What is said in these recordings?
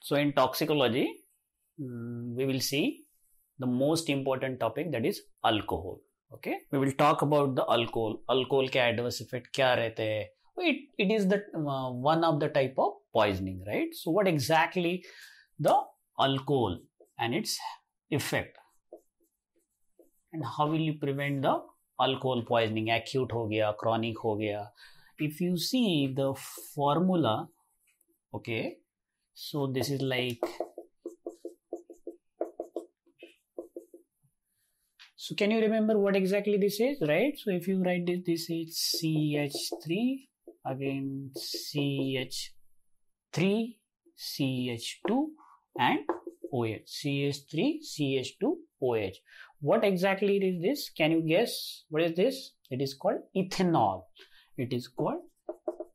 So in toxicology, we will see the most important topic, that is alcohol. Okay, we will talk about the alcohol. Alcohol के adverse effect क्या रहते हैं? It is the one of the type of poisoning, right? So what exactly the alcohol and its effect, and how will you prevent the alcohol poisoning? Acute हो गया, chronic हो गया. If you see the formula, okay, so this is like, so can you remember what exactly this is, right? So if you write this is CH3, again CH3, CH2 and OH. CH3, CH2, OH. What exactly is this? Can you guess what is this? It is called ethanol. It is called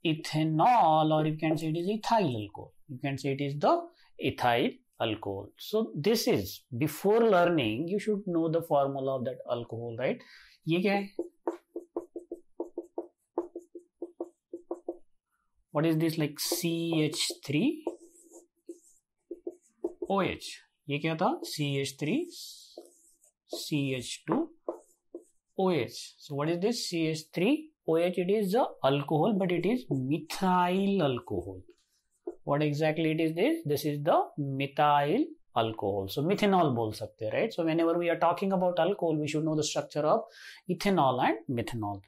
ethanol, or you can say it is ethyl alcohol. You can say it is the ethyl alcohol. So this is, before learning you should know the formula of that alcohol, right? ये क्या है? What is this? Like CH3 OH. ये क्या था? CH3 CH2 OH. So what is this? CH3 OH. It is the alcohol, but it is methyl alcohol. What exactly it is this? This is the methyl alcohol. So methanol बोल सकते हैं, right? So whenever we are talking about alcohol, we should know the structure of ethanol and methanol.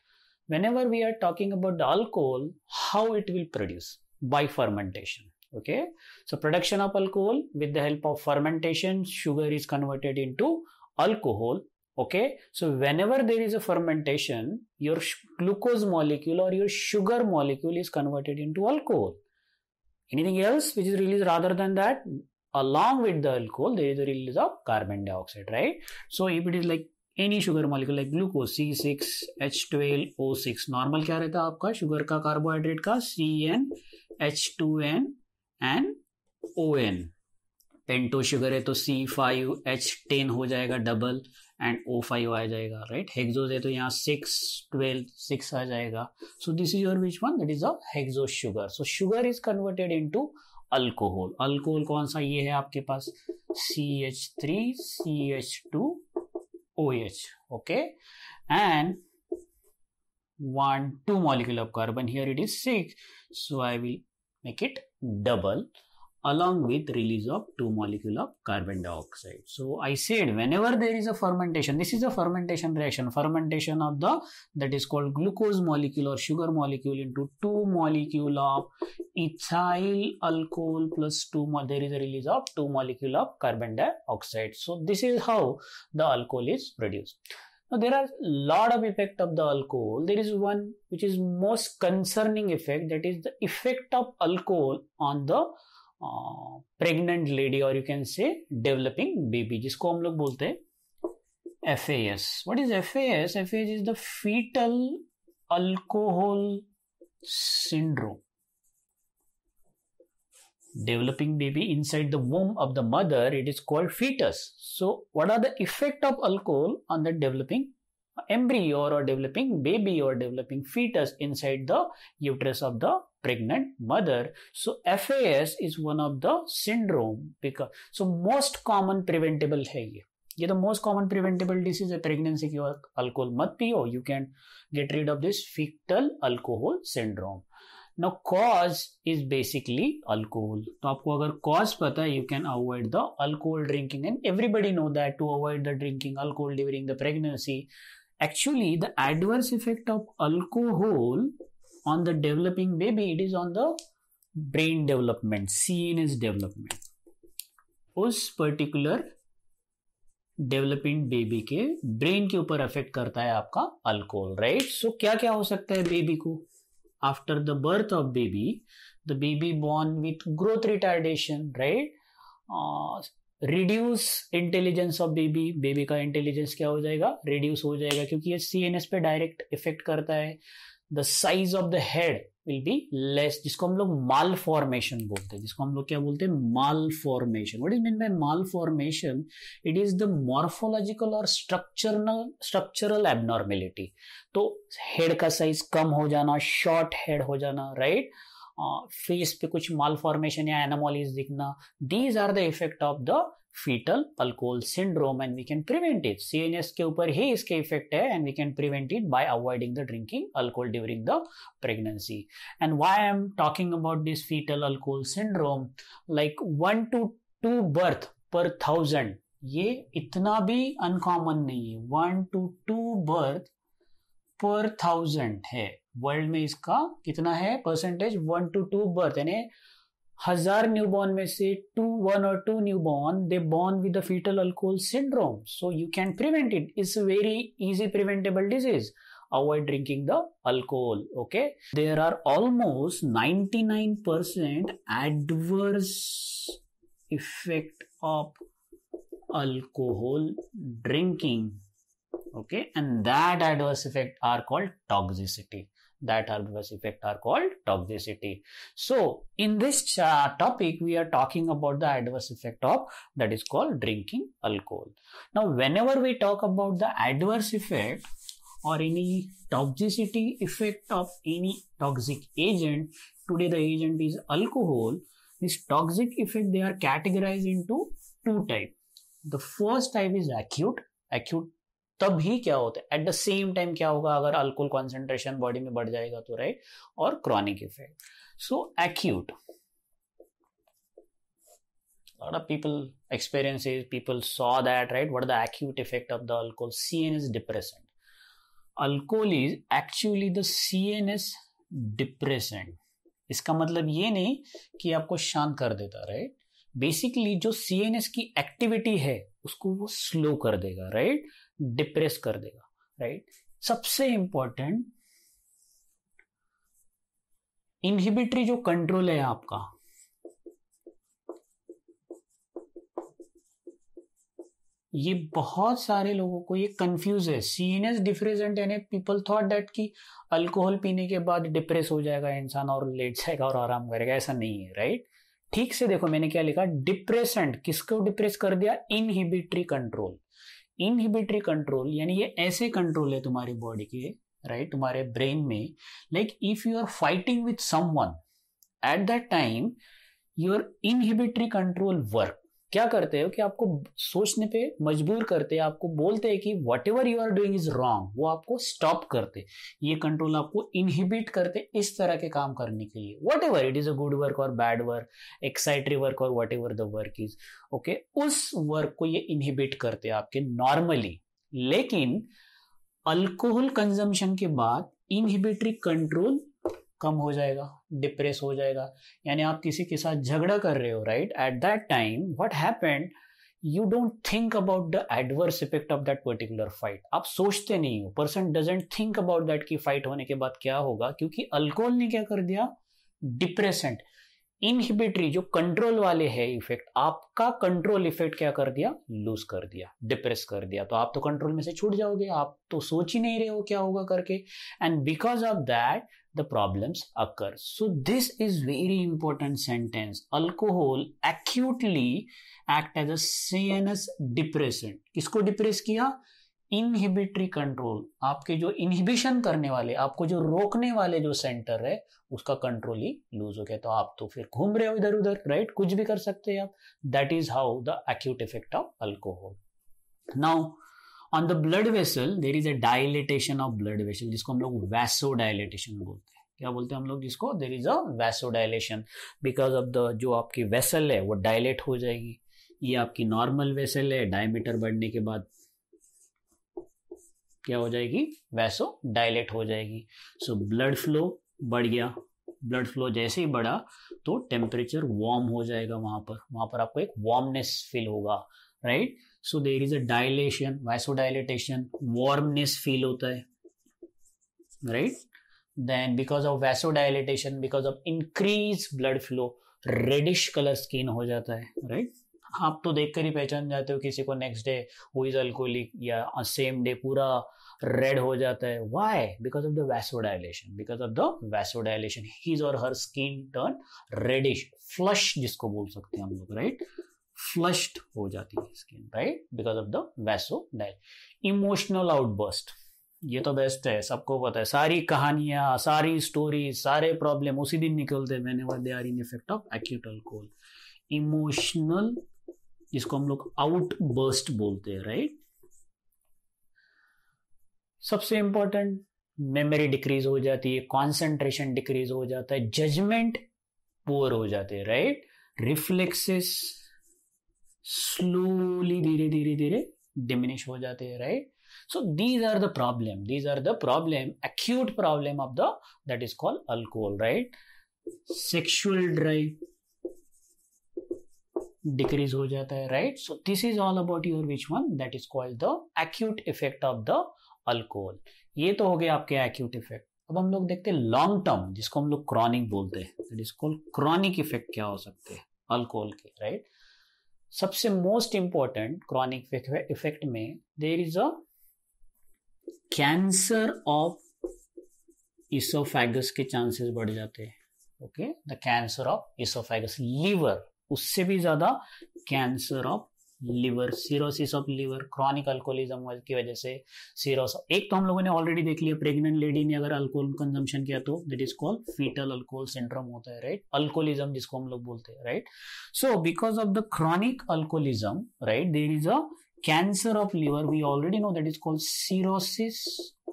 Whenever we are talking about the alcohol, how it will produce? By fermentation. Okay, so production of alcohol with the help of fermentation, sugar is converted into alcohol. Okay, so whenever there is a fermentation, your glucose molecule or your sugar molecule is converted into alcohol. Anything else which is released rather than that? Along with the alcohol, there is a release of carbon dioxide, right? So if it is like any sugar molecule like glucose, C6H12O6, normal क्या रहता है आपका sugar का, carbohydrate का CnH2n and ON. पेंटो sugar है तो C5H10 हो जाएगा डबल एंड O5 आ जाएगा, राइट? हेक्सोज है तो यहाँ 6 आ जाएगा. सो this is your which one? That is a hexose sugar. So sugar is converted into alcohol. Alcohol कौन सा? ये है आपके पास CH3 CH2 OH. Okay, and 2 molecule of carbon. Here it is 6, so I will make it double along with release of 2 molecule of carbon dioxide. So I said whenever there is a fermentation, this is a fermentation reaction, fermentation of the, that is called glucose molecule or sugar molecule into 2 molecule of ethyl alcohol plus 2 there is a release of 2 molecule of carbon dioxide. So this is how the alcohol is produced. Now there are lot of effect of the alcohol. There is one which is most concerning effect, that is the effect of alcohol on the pregnant lady, और you can say developing baby, जिसको हम लोग बोलते हैं FAS. What is FAS? FAS is the fetal alcohol syndrome. Developing baby inside the womb of the mother, it is called fetus. So what are the effect of alcohol on the developing embryo or developing baby or developing fetus inside the uterus of the pregnant mother? So FAS is one of the syndrome, because so most common preventable है ये the most common preventable disease है pregnancy की. Alcohol मत पियो, you can get rid of this fetal alcohol syndrome. Now cause is basically alcohol. तो आपको अगर cause पता है, you can avoid the alcohol drinking, and everybody know that to avoid the drinking alcohol during the pregnancy. Actually the adverse effect of alcohol on the developing baby, it is on the brain development, CNS development. उस particular developing baby के brain के ऊपर affect करता है आपका alcohol, right? So क्या क्या हो सकता है baby को? After the birth of baby, the baby born with growth retardation, right? Reduce intelligence of baby. Baby का intelligence क्या हो जाएगा? Reduce हो जाएगा, क्योंकि ये CNS पे direct effect करता है. The size of the head will be less, जिसको हम लोग malformation बोलते हैं. जिसको हम लोग क्या बोलते हैं? Malformation. What is meant by malformation? It is the morphological or structural abnormality. तो head का size कम हो जाना, short head हो जाना, right? फेस पे कुछ मालफॉर्मेशन या एनामोलीज दिखना, these are the effect of the fetal alcohol syndrome and we can prevent it. CNS के ऊपर ही इसके इफेक्ट है and we can prevent it by avoiding the drinking alcohol during the pregnancy. And why I am talking about this fetal alcohol syndrome, like 1 to 2 birth per 1000, ये इतना भी uncommon नहीं है. 1 to 2 birth per 1000 है. World में इसका कितना है परसेंटेज? 1 to 2 birth, यानी 1000 न्यूबॉर्न में से 1 or 2 newborn they born with the fetal alcohol syndrome. So you can prevent it. It's a very easy preventable disease. Avoid drinking the alcohol. Okay. There are almost 99% adverse effect of alcohol drinking. Okay, and that adverse effect are called toxicity. That adverse effect are called toxicity. So in this topic we are talking about the adverse effect of that is called drinking alcohol. Now whenever we talk about the adverse effect or any toxicity effect of any toxic agent, today the agent is alcohol. This toxic effect they are categorized into 2 types. The first type is acute. तभी क्या होता है, at the same time क्या होगा अगर alcohol concentration body में बढ़ जाएगा तो, राइट, और chronic effect. So acute, lot of people experiences, people saw that, right? What are the acute effect of the alcohol? CNS depressant. Alcohol is actually the CNS depressant. इसका मतलब ये नहीं कि आपको शांत कर देता, राइट? बेसिकली जो CNS की एक्टिविटी है उसको वो स्लो कर देगा, राइट? डिप्रेस कर देगा, राइट? सबसे इंपॉर्टेंट इनहिबिटरी जो कंट्रोल है आपका, ये बहुत सारे लोगों को ये कंफ्यूज है. CNS डिप्रेसेंट यानी पीपल थॉट दैट कि अल्कोहल पीने के बाद डिप्रेस हो जाएगा इंसान और लेट जाएगा और आराम करेगा. ऐसा नहीं है, राइट? ठीक से देखो मैंने क्या लिखा. डिप्रेसेंट किसको डिप्रेस कर दिया? Inhibitory control. इनहिबिटरी कंट्रोल यानी ये ऐसे कंट्रोल है तुम्हारी बॉडी के, राइट, तुम्हारे ब्रेन में. Like if you are fighting with someone at that time your inhibitory control work. क्या करते हो कि आपको सोचने पे मजबूर करते हैं, आपको बोलते हैं कि whatever you are doing is wrong, वो आपको स्टॉप करते. ये कंट्रोल आपको इनहिबिट करते इस तरह के काम करने के लिए. What ever it is a good work और बैड वर्क, एक्साइटरी वर्क और what ever the work is, okay, उस वर्क को ये इनहिबिट करते आपके नॉर्मली. लेकिन अल्कोहल कंजम्पशन के बाद इनहिबिटरी कंट्रोल कम हो जाएगा, डिप्रेस हो जाएगा. यानी आप किसी के साथ झगड़ा कर रहे हो, right, eight that time what happened, you don't think about the adverse effect of that particular fight. आप सोचते नहीं हो. Person doesn't think about that कि फाइट होने के बाद क्या होगा, क्योंकि अल्कोहल ने क्या कर दिया, डिप्रेसेंट. इनहिबिटरी जो कंट्रोल वाले है इफेक्ट, आपका कंट्रोल इफेक्ट क्या कर दिया, लूज कर दिया, डिप्रेस कर दिया. तो आप तो कंट्रोल में से छूट जाओगे, आप तो सोच ही नहीं रहे हो क्या होगा करके. And because of that the problems occur. So this is very important sentence. Alcohol acutely act as a CNS depressant. किसको डिप्रेस किया? Inhibitory control. आपके जो इनहिबिशन करने वाले, आपको जो रोकने वाले जो सेंटर है उसका कंट्रोल ही लूज हो गया. तो आप तो फिर घूम रहे हो इधर उधर, राइट, कुछ भी कर सकते हैं आप. That is how the acute effect of alcohol. Now on the blood vessel there is a dilatation of blood vessel, जिसको हम लोग vasodilation बोलते हैं. क्या बोलते हैं हम लोग जिसको? there is a vasodilation because of the जो आपकी वेसल है वो डायलेट हो जाएगी. ये आपकी नॉर्मल वेसल है, डायमीटर बढ़ने के बाद क्या हो जाएगी, वैसोडाइलेट हो जाएगी. सो ब्लड फ्लो बढ़ गया. ब्लड फ्लो जैसे ही बढ़ा तो टेम्परेचर वार्म हो जाएगा. वहां पर आपको एक वार्मनेस फील होगा, right. So there is a dilation, vasodilatation, warmness feel होता है, right. Then because of vasodilatation, because of increase blood flow, reddish colour skin हो जाता है, राइट. आप तो देखकर ही पहचान जाते हो किसी को next day who is alcoholic, या सेम डे पूरा रेड हो जाता है. Why? Because of the vasodilation. Because of the vasodilation his और हर स्किन टर्न रेडिश, फ्लश जिसको बोल सकते हैं हम लोग, राइट. फ्लश्ड हो जाती है skin, right, because of the vasodilation. Emotional outburst. ये तो बेस्ट है, सबको पता है, सारी कहानियां, सारी स्टोरी, सारे प्रॉब्लम उसी दिन निकलते हैं whenever they are in effect of acute alcohol. Emotional, जिसको हम लोग आउटबर्स्ट बोलते हैं, राइट। सबसे इंपॉर्टेंट, मेमोरी डिक्रीज हो जाती है, कॉन्सेंट्रेशन डिक्रीज हो जाता है, जजमेंट पुअर हो जाते हैं, राइट। रिफ्लेक्सेस स्लोली, धीरे धीरे धीरे डिमिनिश हो जाते हैं, right. So these are the problem, acute problem of that is called alcohol, right? Sexual drive decrease हो जाता है, right? So this is all about your which one, that is called the acute effect of the alcohol. ये तो हो गया आपके acute effect। अब हम लोग देखते हैं लॉन्ग टर्म, जिसको हम लोग क्रॉनिक बोलते हैं, that is called chronic effect क्या हो सकते हैं अल्कोहल के, राइट। सबसे मोस्ट इंपॉर्टेंट क्रॉनिक इफेक्ट में there is a cancer of oesophagus के चांसेस बढ़ जाते हैं, okay. The cancer of oesophagus, liver, उससे भी ज्यादा cancer of liver, cirrhosis of liver, chronic alcoholism की वजह से सिरोसिस। एक तो हम लोगों ने ऑलरेडी देख लिया, प्रेग्नेंट लेडी ने अगर अल्कोहल कंजम्पशन किया तो that is called fetal alcohol syndrome होता है, राइट। अल्कोहलिज्म जिसको हम लोग बोलते हैं, right. So because of the chronic alcoholism, right, there is a cancer of liver, we already know that is called cirrhosis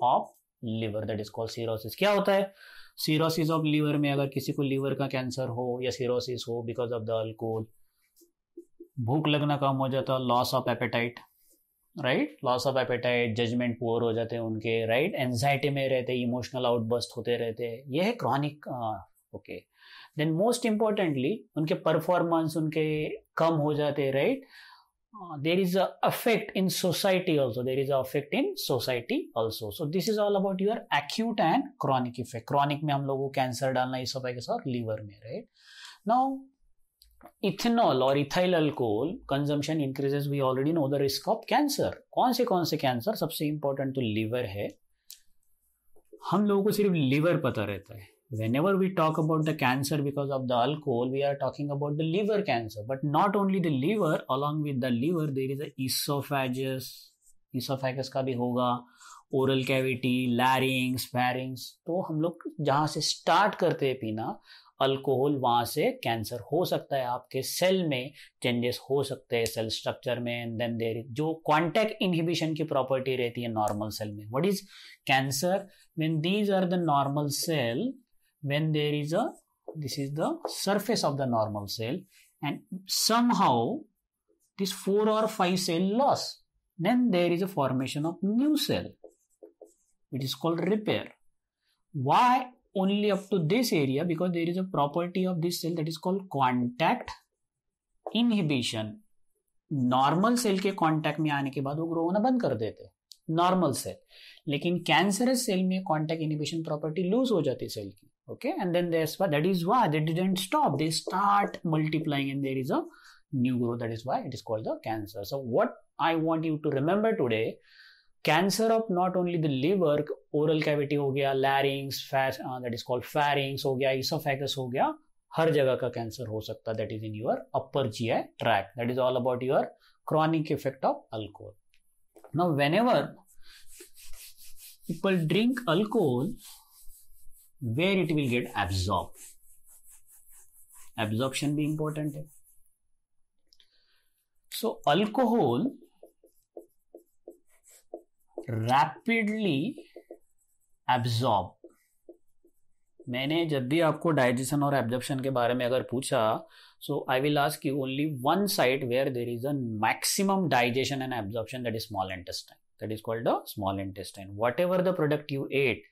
of liver, that is called cirrhosis. क्या होता है सिरोसिस ऑफ लिवर में? अगर किसी को लिवर का cancer हो या सिरोसिस हो बिकॉज ऑफ द अल्कोहल, भूख लगना कम हो जाता, loss of appetite, right, loss of appetite, judgement poor हो जाते हैं उनके, राइट, एंजाइटी में रहते, इमोशनल आउटबर्स्ट होते रहते हैं, ये है chronic, okay. Then most importantly उनके परफॉर्मेंस उनके कम हो जाते हैं, right. there is a effect in society also, so this is all about your acute and chronic effect। chronic में हम लोगों को कैंसर डालना इसोफेगस और लीवर में, राइट। नाउ इथेनॉल और ethyl alcohol consumption increases, we already know the risk of cancer. कौन से कैंसर? सबसे इंपॉर्टेंट तो लीवर है। हम लोगों को सिर्फ लीवर पता रहता है। Whenever we talk about the cancer because of the alcohol, we are talking about the liver cancer, but not only the liver, along with the liver there is a esophagus का भी होगा, oral cavity, larynx, pharynx। तो हम लोग जहाँ से start करते हैं पीना अल्कोहल, वहां से कैंसर हो सकता है, आपके सेल में चेंजेस हो सकते हैं, सेल स्ट्रक्चर में। एंड देन देयर जो कॉन्टैक्ट इनहिबिशन की प्रॉपर्टी रहती है नॉर्मल सेल में। What is cancer? When these are the normal cell, when there is this is the surface of the normal cell, and somehow this 4 or 5 cell loss, then there is a formation of new cell, it is called repair. Why only up to this area? Because there is a property of this cell that is called contact inhibition। Normal cell के contact में आने के बाद वो grow होना बंद कर देते नॉर्मल सेल, लेकिन कैंसरस सेल में कांटेक्ट इनहिबिशन प्रॉपर्टी लूज हो जाती है सेल की, okay, and then that is why they didn't stop, they start multiplying and there is a new growth, that is why it is called the cancer। so what I want you to remember today, cancer of not only the liver, oral cavity हो गया, larynx, that is called pharynx हो गया, esophagus हो गया, हर जगह का cancer हो सकता है, that is in your upper GI tract। that is all about your chronic effect of alcohol। now whenever people drink alcohol, where it will get absorbed, absorption भी important है। so alcohol rapidly absorb। मैंने जब भी आपको digestion और absorption के बारे में अगर पूछा, so I will ask you only one site where there is a maximum digestion and absorption, that is small intestine, that is called the small intestine। whatever the product you ate,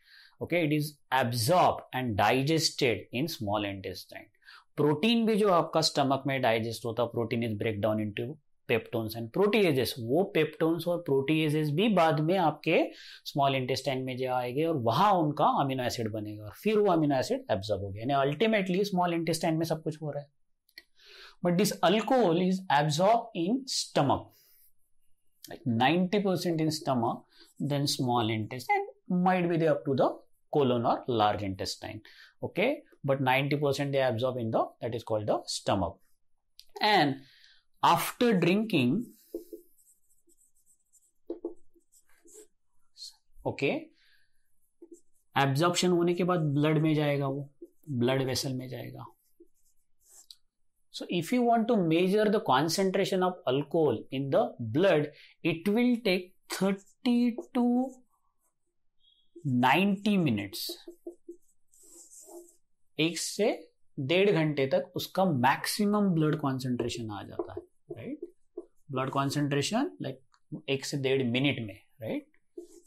okay, it is absorbed and digested in small intestine। Protein भी जो आपका stomach में digest होता, protein is break down into peptones and proteoses. वो peptones और proteoses भी बाद में आपके स्मॉल इंटेस्टाइन में जो आएंगे और वहां उनका अमीनो एसिड बनेगा और फिर वो अमीनो एसिड एब्जॉर्ब हो गया, यानी अल्टीमेटली स्मॉल इंटेस्टाइन में सब कुछ हो रहा है। But this alcohol is absorb in stomach, like 90% in stomach, then small intestine, might be there up to the colon or large intestine, okay, but 90% they absorb in the, that is called the stomach। and after drinking, okay, absorption होने के बाद blood में जाएगा, वो blood vessel में जाएगा. So if you want to measure the concentration of alcohol in the blood, it will take 30 to 90 minutes. 1 से 1.5 घंटे तक उसका मैक्सिमम ब्लड कॉन्सेंट्रेशन आ जाता है, राइट. ब्लड कॉन्सेंट्रेशन लाइक 1 से 1.5 मिनट में, राइट.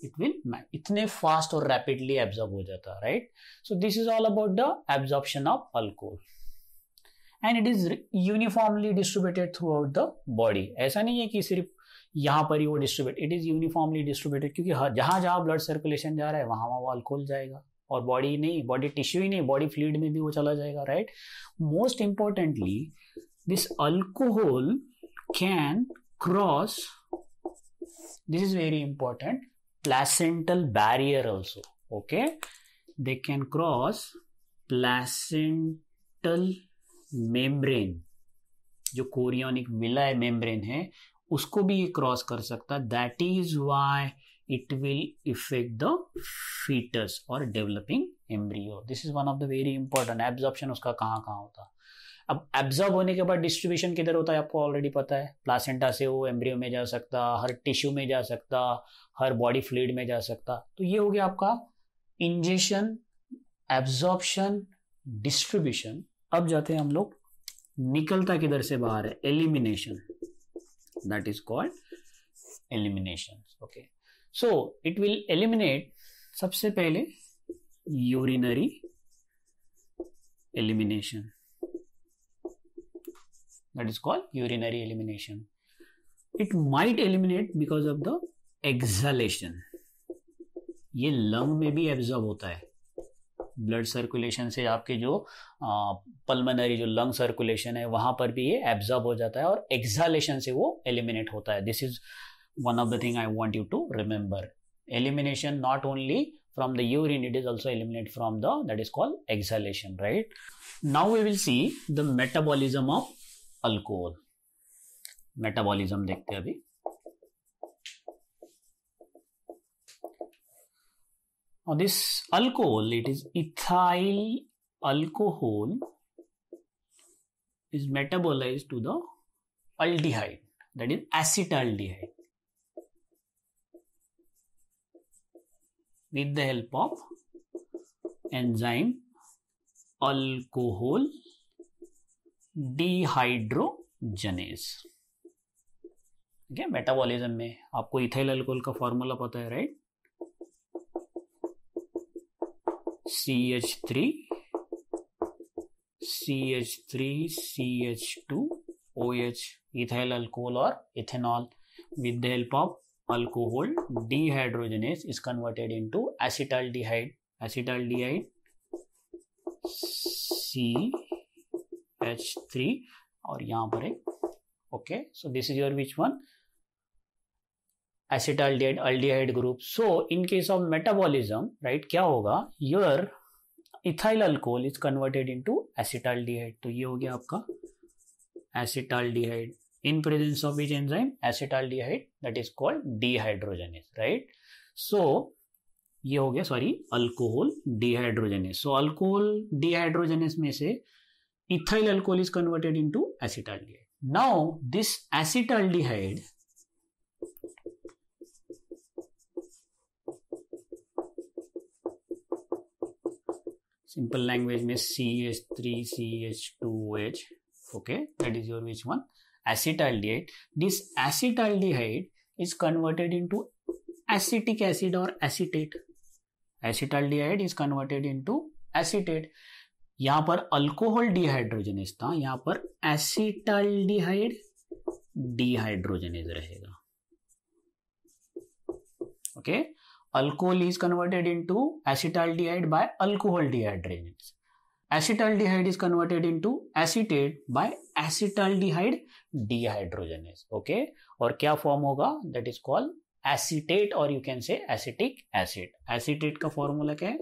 इट विल इतने फास्ट और रैपिडली एब्जॉर्ब हो जाता है, right. So this is all about the absorption of alcohol. And it is uniformly distributed through out the body. ऐसा नहीं है कि सिर्फ यहाँ पर ही वो distribute, it is uniformly distributed, क्योंकि जहां जहां ब्लड सर्कुलेशन जा रहा है वहां वहां वो अल्कोहल जाएगा. और बॉडी नहीं, बॉडी टिश्यू ही नहीं, बॉडी फ्लूइड में भी वो चला जाएगा, right. Most importantly this alcohol can cross, this is very important, placental barrier also. Okay, they can cross placental membrane. जो कोरियोनिक विलाय मेम्ब्रेन है उसको भी ये क्रॉस कर सकता है. That is why it will affect the fetus और developing embryo. This is one of the very important. Absorption उसका कहाँ कहाँ होता है. अब एब्जॉर्ब होने के बाद डिस्ट्रीब्यूशन किधर होता है आपको ऑलरेडी पता है. प्लासेंटा से वो एम्ब्रियो में जा सकता, हर टिश्यू में जा सकता, हर बॉडी फ्लूइड में जा सकता. तो ये हो गया आपका इंजेक्शन, एब्जॉर्प्शन, डिस्ट्रीब्यूशन. अब जाते हैं हम लोग निकलता किधर से बाहर है, elimination. That is called elimination. Okay, so it will eliminate सबसे पहले urinary elimination. That is called urinary elimination. It might eliminate because of the exhalation. ये लंग में भी एब्जॉर्ब होता है. ब्लड सर्कुलेशन से आपके जो पल्मनरी जो लंग सर्कुलेशन है वहां पर भी ये एब्जॉर्ब हो जाता है और एक्सहालेशन से वो एलिमिनेट होता है. This is one of the thing I want you to remember. Elimination not only from the urine, it is also eliminated from the, that is called exhalation, right. Now we will see the metabolism of alcohol. Metabolism देखते हैं अभी. Now this alcohol, it is ethyl alcohol, is metabolized to the aldehyde, that is acetaldehyde, with the help of enzyme alcohol dehydrogenase. ठीक है, metabolism में आपको ethyl alcohol का formula पता है, right. CH3 CH2 OH, ethyl alcohol और ethanol. With the help of alcohol dehydrogenase is converted into acetaldehyde. Acetaldehyde CH3 और यहां पर एक. Okay, so this is your which one, acetaldehyde aldehyde group. So in case of metabolism, right, क्या होगा, your ethyl alcohol is converted into acetaldehyde. तो ये हो गया आपका acetaldehyde in presence of which enzyme, acetaldehyde, that is called dehydrogenase, right. सो ये हो गया, सॉरी, अल्कोहल डिहाइड्रोजनेज. सो अल्कोहल डिहाइड्रोजनेज में से ethyl alcohol is converted into acetaldehyde. Now this acetaldehyde simple language में CH3 CH2OH. Okay, that is your which one, acetaldehyde. This acetaldehyde is converted into acetic acid or acetate. Acetaldehyde is converted into acetate. यहां पर alcohol dehydrogenase था, यहां पर acetaldehyde dehydrogenase रहेगा. Okay, alcohol is converted into acetaldehyde by alcohol dehydrogenase. Acetaldehyde is converted into acetate by acetaldehyde dehydrogenase. Okay, और क्या form होगा, that is called acetate और you can say acetic acid. Acetate का formula क्या है,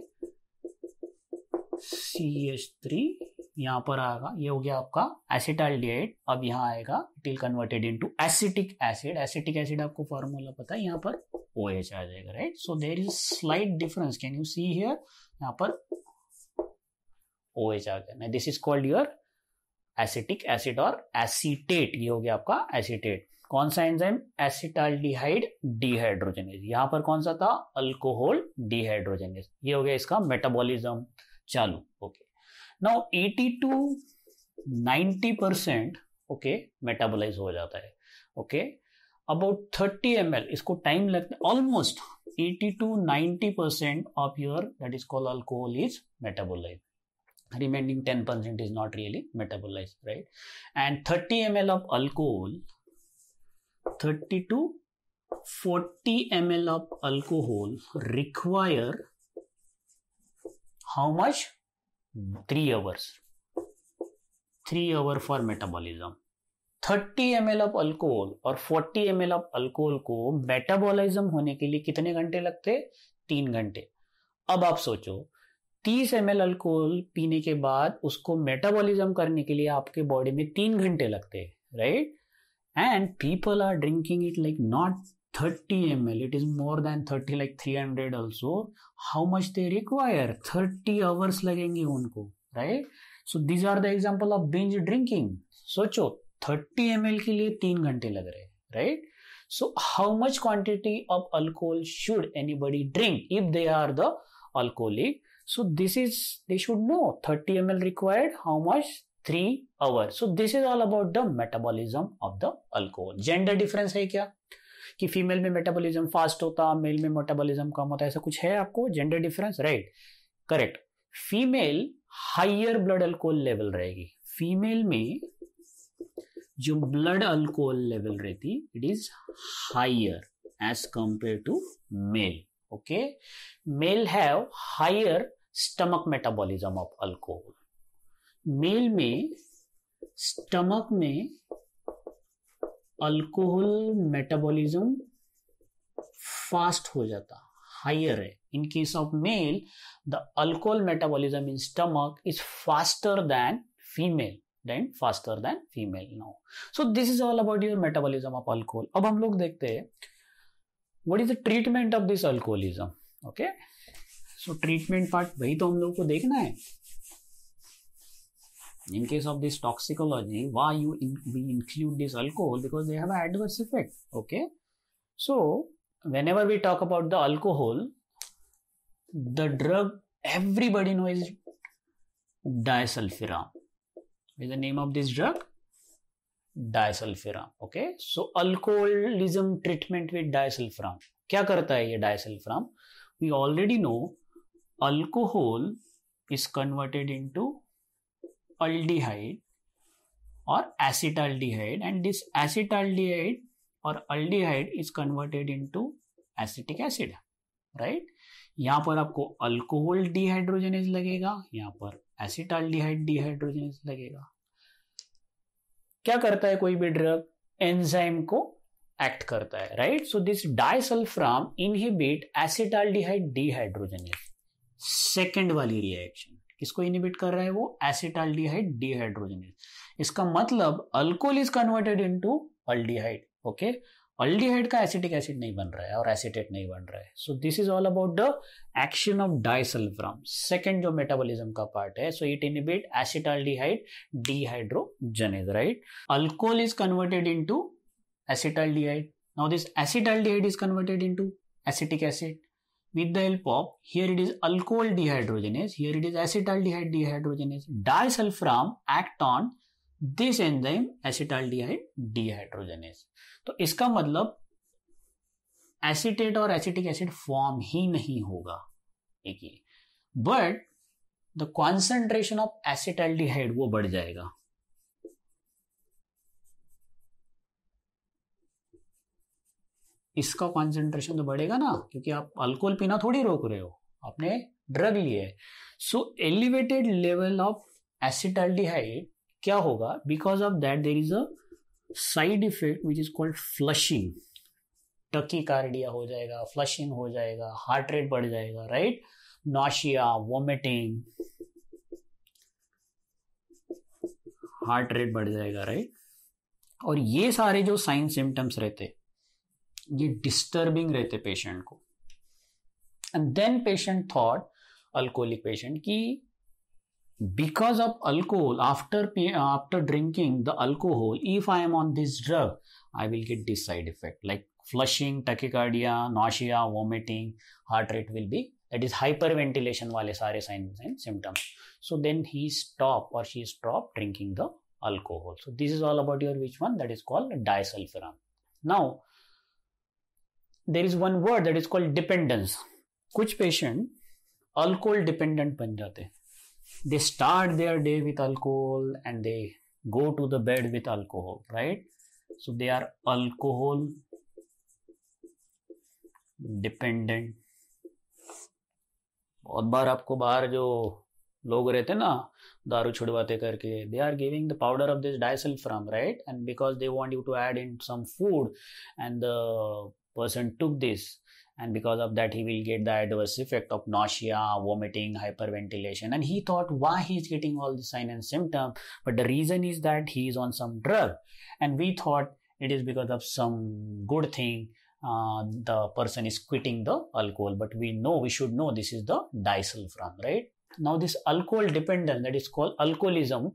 CH3 यहां पर आएगा, ये हो गया आपका एसिटाल्डिहाइड. अब यहां आएगा, it will converted into acetic acid. Acetic acid आपको फॉर्मूला पता है, यहां पर OH आ जाएगा, right. So there is slight difference, can you see here, यहाँ पर OH आ गया. This is called your acetic acid और एसीटेट. ये हो गया आपका एसीटेट. कौन सा एंजाइम? Acetaldehyde dehydrogenase. यहां पर कौन सा था? Alcohol dehydrogenase. ये हो गया इसका मेटाबॉलिज्म चालू. Okay, now 80 to 90% okay metabolise हो जाता है. ओके, अबाउट 30 ml, इसको टाइम लगता है. Almost 80 to 90% of your that is called alcohol is metabolise. Remaining 10% is not really metabolized, right? And 30 ml of alcohol, 30 to 40 ml of alcohol require how much? 3 hours. 3 hours for metabolism. 30 ml of alcohol और 40 ml of alcohol को metabolism होने के लिए कितने घंटे लगते? 3 घंटे. अब आप सोचो 30 ml अल्कोहल पीने के बाद उसको मेटाबॉलिज्म करने के लिए आपके बॉडी में 3 घंटे लगते हैं, right. And people are drinking it like not 30 ml, it is more than 30, like 300 also. How much they require? 30 hours लगेंगे उनको, right. So these are the example of binge drinking. सोचो 30 ml के लिए 3 घंटे लग रहे हैं, right. So how much quantity of alcohol should anybody drink if they are the alcoholic? So this is, they should know 30 ml required how much? 3 hours. So this is all about the metabolism of the alcohol. Gender difference है क्या कि female में metabolism fast होता, male में metabolism कम होता, ऐसा कुछ है आपको gender difference? Right, correct. Female higher blood alcohol level रहेगी. फीमेल में जो ब्लड अल्कोहल लेवल रहती it is higher as compare to male. Okay, male have higher stomach metabolism of alcohol. Male में stomach में alcohol metabolism fast हो जाता, higher है. In case of male, the alcohol metabolism in stomach is faster than female. Now, so this is all about your metabolism of alcohol. अब हम लोग देखते हैं what is the treatment of this alcoholism. Okay, so treatment part वही तो हम लोग को देखना है. In case of this toxicology, why we include this alcohol? Because they have an adverse effect. Okay, so whenever we talk about the alcohol, the drug everybody knows is disulfiram. What is the name of this drug? Disulfiram. Okay, so alcoholism treatment with disulfiram. क्या करता है ये disulfiram? We already know alcohol is converted into aldehyde और acetaldehyde, and this acetaldehyde और aldehyde is converted into acetic acid, right. यहां पर आपको alcohol dehydrogenase लगेगा, यहां पर एसिटाल्डिहाइड डिहाइड्रोजनेज लगेगा. क्या करता है कोई भी ड्रग? एंजाइम को एक्ट करता है, right. So this disulfiram inhibit acetaldehyde dehydrogenase. Second वाली रिएक्शन किसको इनहिबिट कर रहा है? वो एसिटाल्डिहाइड डिहाइड्रोजनेज. इसका मतलब alcohol is converted into aldehyde. Okay, aldehyde का एसिटिक एसिड नहीं बन रहा है और एसीटेट नहीं बन रहा है. So this is all about the action of disulfiram. Second जो मेटाबॉलिज्म का पार्ट है, so it inhibit acetaldehyde dehydrogenase, right. Alcohol is converted into acetaldehyde. Now this acetaldehyde is converted into acetic acid with the help of, here it is alcohol dehydrogenase, here it is acetaldehyde dehydrogenase. Disulfiram act on this enzyme acetaldehyde dehydrogenase. तो इसका मतलब acetate और acetic acid form ही नहीं होगा एक ही, but the concentration of acetaldehyde वो बढ़ जाएगा. इसका कॉन्सेंट्रेशन तो बढ़ेगा ना, क्योंकि आप अल्कोहल पीना थोड़ी रोक रहे हो, आपने ड्रग लिए है. So elevated level of acetaldehyde क्या होगा? Because of that there is a side effect which is called flushing. Tachycardia हो जाएगा, फ्लशिंग हो जाएगा, हार्ट रेट बढ़ जाएगा, right. Nausea, vomiting, heart rate बढ़ जाएगा, राइट. और ये सारे जो साइन सिम्टम्स रहते ये डिस्टर्बिंग रहते पेशेंट को. And then patient thought, alcoholic patient, कि because of alcohol, after drinking the alcohol, if I am on this drug, I will get this side effect like flushing, tachycardia, nausea, vomiting, heart rate will be, that is hyperventilation wale sare signs and symptoms. So then he stopped or she stopped drinking the alcohol. So this is all about your which one, that is called disulfiram. Now there is one word that is called dependence. कुछ patient alcohol dependent बन जाते हैं. They start their day with alcohol and they go to the bed with alcohol, right? So they are alcohol dependent. बहुत बार आपको बाहर जो लोग रहते ना दारू छुड़वाते करके, they are giving the powder of this disulfiram, right? And because they want you to add in some food and the person took this, and because of that he will get the adverse effect of nausea, vomiting, hyperventilation, and he thought why he is getting all the sign and symptom, but the reason is that he is on some drug, and we thought it is because of some good thing, the person is quitting the alcohol, but we should know this is the disulfiram, right? Now this alcohol dependence, that is called alcoholism,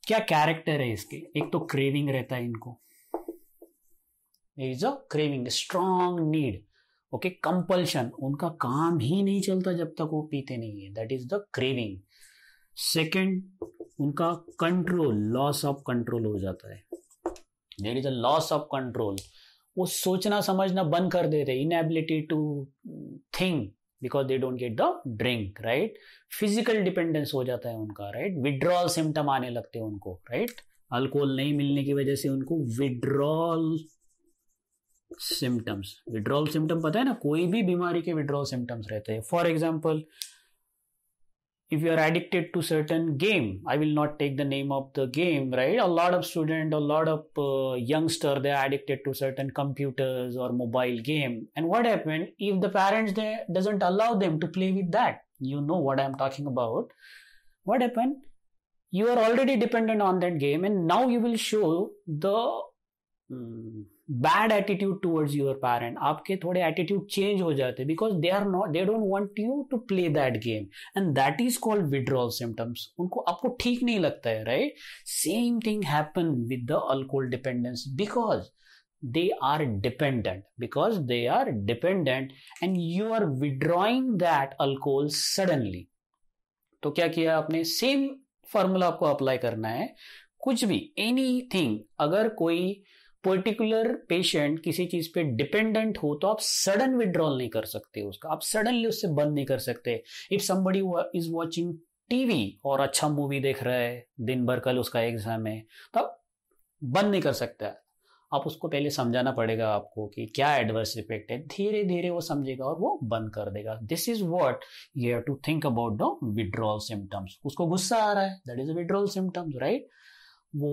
क्या character है इसके? एक तो craving रहता है इनको, is a craving, strong need. Okay, compulsion, उनका काम ही नहीं चलता जब तक वो पीते नहीं है, that is the craving. Second, उनका कंट्रोल, लॉस ऑफ कंट्रोल हो जाता है, there is a loss of control. वो सोचना समझना बंद कर देते, inability to think because they don't get the drink, right. Physical dependence हो जाता है उनका, राइट. विड्रॉल सिम्टम आने लगते हैं उनको, राइट. अल्कोहल नहीं मिलने की वजह से उनको विड्रॉल सिम्टम्स, विड्रॉल सिम्टम पता है ना, कोई भी बीमारी के विड्रॉल सिम्टम्स रहते हैं. For example, if you are addicted to certain game, I will not take the name of the game, right? A lot of student, a lot of youngster, they are addicted to certain computers or mobile game. And what happened if the parents they doesn't allow them to play with that? You know what I am talking about. What happened? You are already dependent on that game, and now you will show the bad attitude towards your parent. आपके थोड़े attitude change हो जाते because they don't want you to play that game, and that is called withdrawal symptoms. उनको आपको ठीक नहीं लगता है, right? Same thing happen with the alcohol dependence because they are dependent and you are withdrawing that alcohol suddenly. तो क्या किया आपने? सेम फॉर्मूला आपको अप्लाई करना है. कुछ भी, एनीथिंग, अगर कोई पर्टिकुलर पेशेंट किसी चीज पे डिपेंडेंट हो तो आप सडन विड्रॉल नहीं कर सकते उसका, आप सडनली उससे बंद नहीं कर सकते. If somebody is watching TV और अच्छा मूवी देख रहा है दिन भर, कल उसका एग्जाम है, तो आप बंद नहीं कर सकते. आप उसको पहले समझाना पड़ेगा आपको कि क्या एडवर्स इफेक्ट है, धीरे धीरे वो समझेगा और वो बंद कर देगा. This is what you have to think about the withdrawal symptoms. उसको गुस्सा आ रहा है, that is withdrawal symptoms, right. वो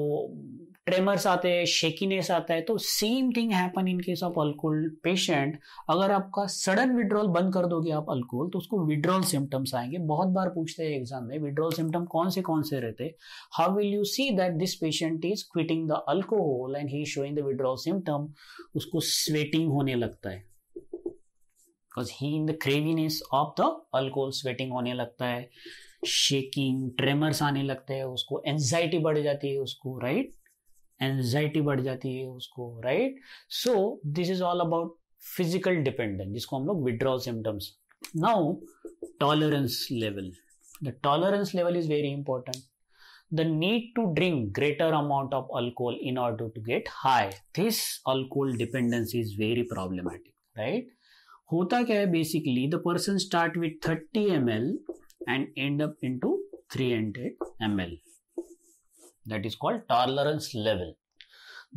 ट्रेमर्स आते हैं, शेकीनेस आता है, तो same thing happen in case of alcohol patient. अगर आपका सडन विड्रॉल बंद कर दोगे आप अल्कोहल, तो उसको विड्रॉल सिम्टम्स आएंगे. बहुत बार पूछते हैं एग्जाम में विड्रॉल सिम्टम कौन से रहते हैं. How will you see that this patient is quitting the alcohol and he is showing the withdrawal symptom? उसको स्वेटिंग होने लगता है because he in the craviness of the alcohol, sweating होने लगता है, शेकिंग, ट्रेमर्स आने लगते हैं, उसको एंजाइटी बढ़ जाती है उसको, राइट. एंजाइटी बढ़ जाती है उसको, right. So this is all about physical dependence, जिसको हम लोग withdrawal symptoms. Now tolerance level. The tolerance level is very important. The need to drink greater amount of alcohol in order to get high. This alcohol dependence is very problematic, right? होता क्या है basically, the person start with 30 ml and end up into 300 ml. That is called tolerance level.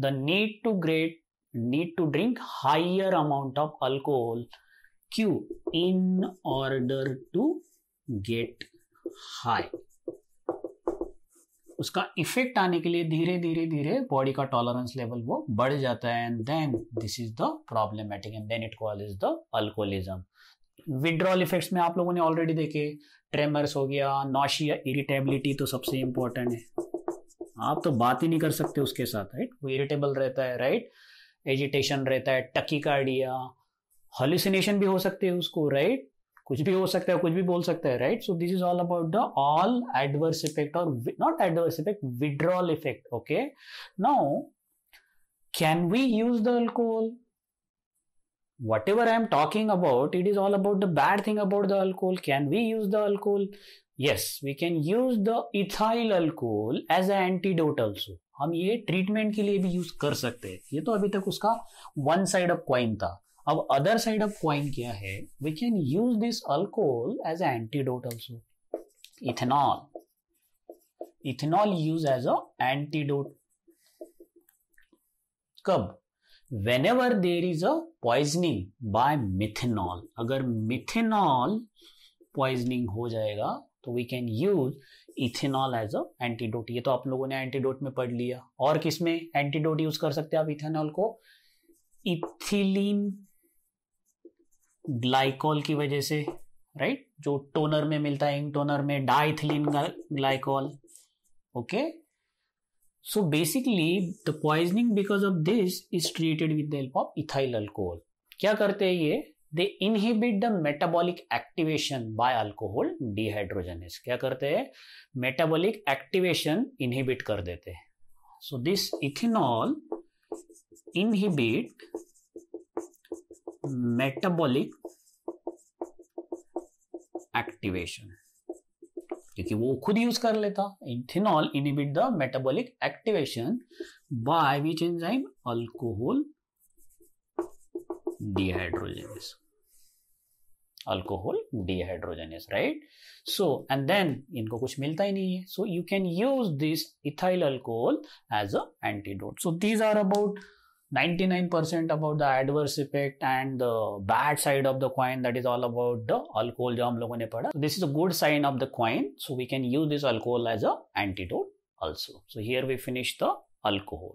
The need to drink higher amount of alcohol Q in order to get high. उसका effect आने के लिए धीरे धीरे body का tolerance level वो बढ़ जाता है, and then this is the problematic and then it calls the alcoholism. Withdrawal effects में आप लोगों ने ऑलरेडी देखे, ट्रेमर्स हो गया, नॉशिया, इरिटेबिलिटी तो सबसे इंपॉर्टेंट है. आप तो बात ही नहीं कर सकते उसके साथ, राइट. वो इरिटेबल रहता है, राइट. एजिटेशन रहता है, टकीकार्डिया, हॉल्यूसिनेशन भी हो सकते हैं उसको, राइट, कुछ भी हो सकता है, कुछ भी बोल सकता है, right. So this is all about the all adverse effect और not adverse effect, withdrawal effect. Okay, now can we use the alcohol? Whatever I am talking about, it is all about the bad thing about the alcohol. Can we use the alcohol? Yes, we can use the ethyl alcohol as an antidote also. हम ये treatment के लिए भी use कर सकते हैं. ये तो अभी तक उसका वन साइड ऑफ कॉइन था. अब अदर साइड ऑफ कॉइन क्या है? We can use this alcohol as an antidote also. Ethanol. Ethanol used as a antidote. कब? Whenever there is a poisoning by methanol, अगर मिथेनॉल पॉइजनिंग हो जाएगा तो we can use ethanol as a antidote. ये तो आप लोगों ने एंटीडोट में पढ़ लिया. और किस में एंटीडोट यूज कर सकते हैं आप इथेनॉल को? इथिलीन ग्लाइकॉल की वजह से, राइट, जो टोनर में मिलता है, इंक टोनर में diethylene glycol. Okay, so basically the poisoning because of this is treated with the help of ethyl alcohol. क्या करते हैं ये? They inhibit the metabolic activation by alcohol dehydrogenase. क्या करते हैं? Metabolic activation inhibit कर देते हैं. So this ethanol inhibit metabolic activation. क्योंकि वो खुद यूज कर लेता. Ethanol inhibit the metabolic activation by which enzyme? Alcohol dehydrogenase. Alcohol dehydrogenase, right. So and then इनको कुछ मिलता ही नहीं है. So you can use this ethyl alcohol as a antidote. So these are about 99% about the adverse effect and the bad side of the coin, that is all about the alcohol जो हम लोगों ने पढ़ा. This is a good sign of the coin, so we can use this alcohol as a antidote also. So here we finish the alcohol.